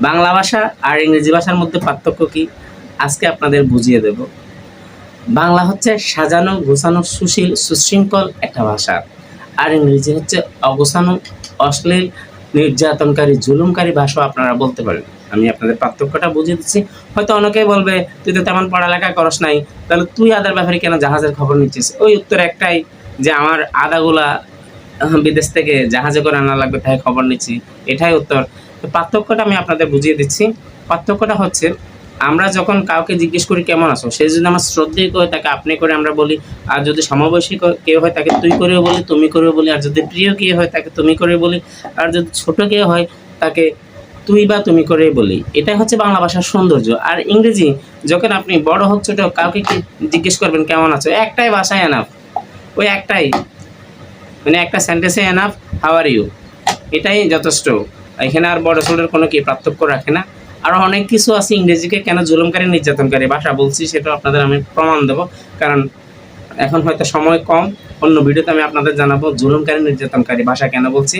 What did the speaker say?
বাংলা ভাষা আর ইংরেজি ভাষার মধ্যে পার্থক্য কি আজকে আপনাদের বুঝিয়ে দেব। বাংলা হচ্ছে সাজানো গোছানো সুশীল সুশৃঙ্খল একটা ভাষা, আর ইংরেজি হচ্ছে অগোছানো অশ্লীল নির্যাতনকারী জুলুমকারী ভাষা আপনারা বলতে পারেন। আমি আপনাদের পার্থক্যটা বুঝিয়ে দিচ্ছি। হয়তো অনেকেই বলবে তুই তো তেমন পড়ালেখা করস নাই, তাহলে তুই আদার ব্যাপারে কেন জাহাজের খবর নিচ্ছিস? ওই উত্তর একটাই, যে আমার আদাগুলা বিদেশ থেকে জাহাজে করে আনা লাগবে, তাই খবর নিচ্ছি, এটাই উত্তর। তো পার্থক্যটা আমি আপনাদের বুঝিয়ে দিচ্ছি। পার্থক্যটা হচ্ছে, আমরা যখন কাউকে জিজ্ঞেস করি কেমন আছো, সে যদি আমার শ্রদ্ধেয় করে তাকে আপনি করে আমরা বলি, আর যদি সমবয়সী কেউ হয় তাকে তুই করেও বলি, তুমি করেও বলি, আর যদি প্রিয় কেউ হয় তাকে তুমি করে বলি, আর যদি ছোট কেউ হয় তাকে তুই বা তুমি করে বলি। এটাই হচ্ছে বাংলা ভাষার সৌন্দর্য। আর ইংরেজি যখন আপনি বড় হোক ছোট হোক কাউকে কি জিজ্ঞেস করবেন কেমন আছো, একটাই ভাষায় এনাফ, ওই একটাই, মানে একটা সেন্টেন্সে এনাফ, হাউ আর ইউ, এটাই যথেষ্ট। এখানে আর বড় ছোটের কোনো কি পার্থক্য রাখে না। আরও অনেক কিছু আছে ইংরেজিকে কেন জুলুমকারী নির্যাতনকারী ভাষা বলছি, সেটা আপনাদের আমি প্রমাণ দেবো, কারণ এখন হয়তো সময় কম। অন্য ভিডিওতে আমি আপনাদের জানাবো জুলুমকারী নির্যাতনকারী ভাষা কেন বলছি।